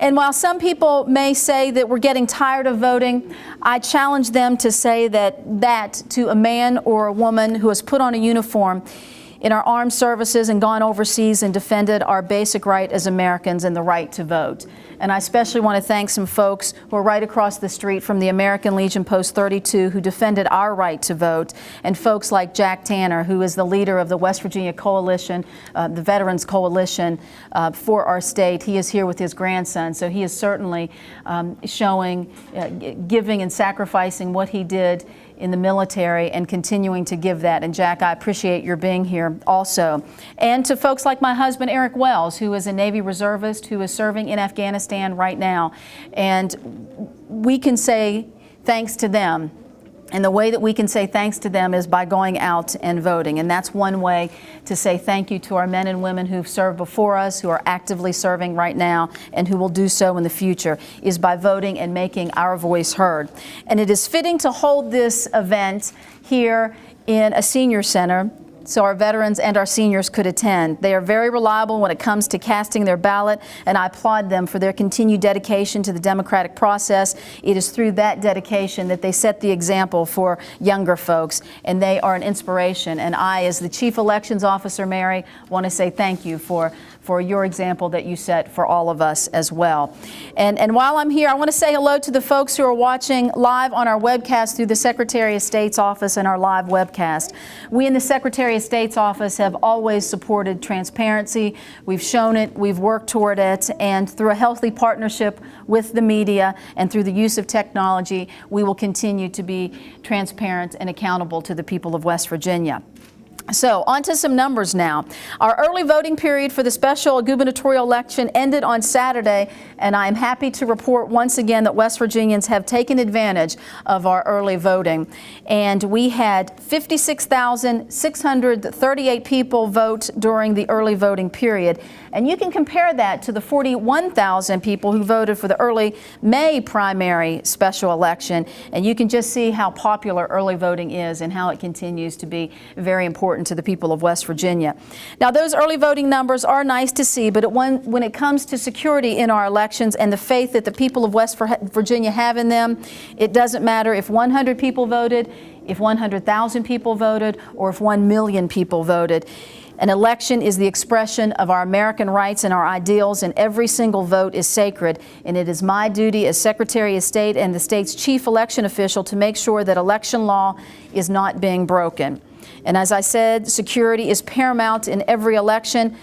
And while some people may say that we're getting tired of voting, I challenge them to say that to a man or a woman who has put on a uniform in our armed services and gone overseas and defended our basic right as Americans and the right to vote. And I especially want to thank some folks who are right across the street from the American Legion Post 32 who defended our right to vote, and folks like Jack Tanner, who is the leader of the West Virginia Coalition, the Veterans Coalition for our state. He is here with his grandson, so he is certainly showing, giving and sacrificing what he did in the military and continuing to give that. And Jack, I appreciate your being here also. And to folks like my husband, Eric Wells, who is a Navy reservist who is serving in Afghanistan right now. And we can say thanks to them. And the way that we can say thanks to them is by going out and voting. And that's one way to say thank you to our men and women who've served before us, who are actively serving right now, and who will do so in the future, is by voting and making our voice heard. And it is fitting to hold this event here in a senior center so our veterans and our seniors could attend. They are very reliable when it comes to casting their ballot, and I applaud them for their continued dedication to the democratic process. It is through that dedication that they set the example for younger folks, and they are an inspiration. And I, as the Chief Elections Officer, Mary, want to say thank you for your example that you set for all of us as well. And while I'm here, I want to say hello to the folks who are watching live on our webcast through the Secretary of State's office and our live webcast. We in the Secretary of State's office have always supported transparency. We've shown it, we've worked toward it, and through a healthy partnership with the media and through the use of technology, we will continue to be transparent and accountable to the people of West Virginia. So, on to some numbers now. Our early voting period for the special gubernatorial election ended on Saturday, and I am happy to report once again that West Virginians have taken advantage of our early voting. And we had 56,638 people vote during the early voting period. And you can compare that to the 41,000 people who voted for the early May primary special election, and you can just see how popular early voting is and how it continues to be very important to the people of West Virginia. Now, those early voting numbers are nice to see, but when it comes to security in our elections and the faith that the people of West Virginia have in them, it doesn't matter if 100 people voted, if 100,000 people voted, or if 1 million people voted. An election is the expression of our American rights and our ideals, and every single vote is sacred. And it is my duty as Secretary of State and the state's chief election official to make sure that election law is not being broken. And as I said, security is paramount in every election.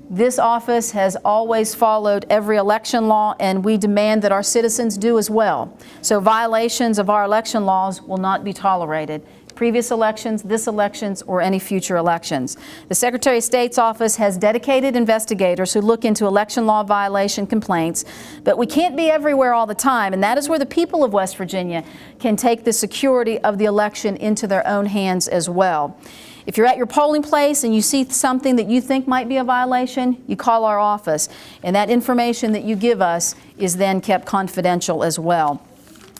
This office has always followed every election law, and we demand that our citizens do as well. So violations of our election laws will not be tolerated. Previous elections, this elections, or any future elections. The Secretary of State's office has dedicated investigators who look into election law violation complaints, but we can't be everywhere all the time, and that is where the people of West Virginia can take the security of the election into their own hands as well. If you're at your polling place and you see something that you think might be a violation, you call our office, and that information that you give us is then kept confidential as well.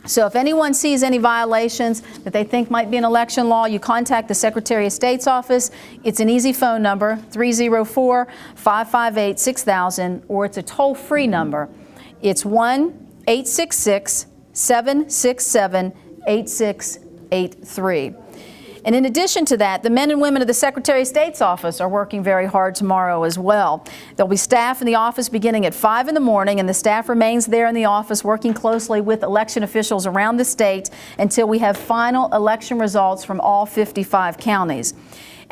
So if anyone sees any violations that they think might be an election law, you contact the Secretary of State's office. It's an easy phone number, 304-558-6000, or it's a toll-free number. It's 1-866-767-8683. And in addition to that, the men and women of the Secretary of State's office are working very hard tomorrow as well. There'll be staff in the office beginning at 5 in the morning, and the staff remains there in the office working closely with election officials around the state until we have final election results from all 55 counties.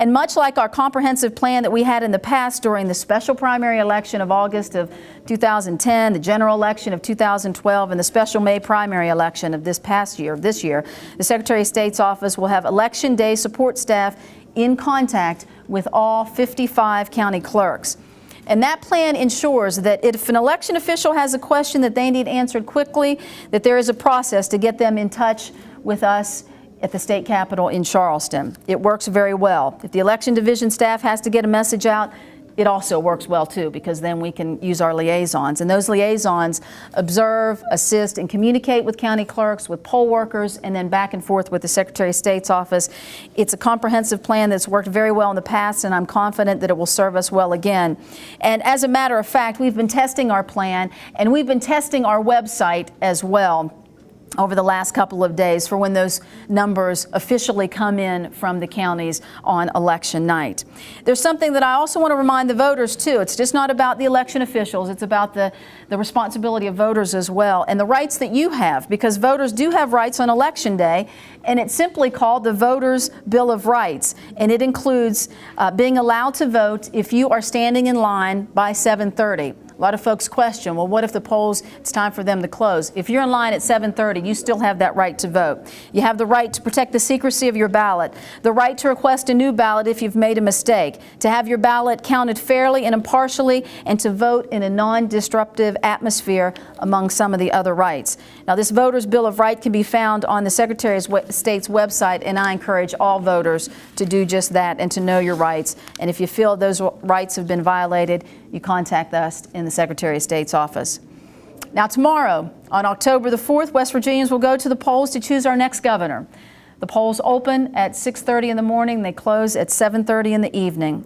And much like our comprehensive plan that we had in the past during the special primary election of August of 2010, the general election of 2012, and the special May primary election of this year, the Secretary of State's office will have election day support staff in contact with all 55 county clerks. And that plan ensures that if an election official has a question that they need answered quickly, that there is a process to get them in touch with us at the state capitol in Charleston. It works very well. If the election division staff has to get a message out, it also works well too, because then we can use our liaisons. And those liaisons observe, assist, and communicate with county clerks, with poll workers, and then back and forth with the Secretary of State's office. It's a comprehensive plan that's worked very well in the past, and I'm confident that it will serve us well again. And as a matter of fact, we've been testing our plan, and we've been testing our website as well over the last couple of days for when those numbers officially come in from the counties on election night. There's something that I also want to remind the voters too. It's just not about the election officials, it's about the responsibility of voters as well, and the rights that you have, because voters do have rights on election day, and it's simply called the Voters' Bill of Rights, and it includes being allowed to vote if you are standing in line by 7:30. A lot of folks question, well, what if the polls, it's time for them to close? If you're in line at 7:30, you still have that right to vote. You have the right to protect the secrecy of your ballot, the right to request a new ballot if you've made a mistake, to have your ballot counted fairly and impartially, and to vote in a non-disruptive atmosphere, among some of the other rights. Now, this Voters' Bill of Rights can be found on the Secretary of State's website, and I encourage all voters to do just that and to know your rights. And if you feel those rights have been violated, you contact us in the Secretary of State's office. Now, tomorrow, on October the 4th, West Virginians will go to the polls to choose our next governor. The polls open at 6:30 in the morning. They close at 7:30 in the evening.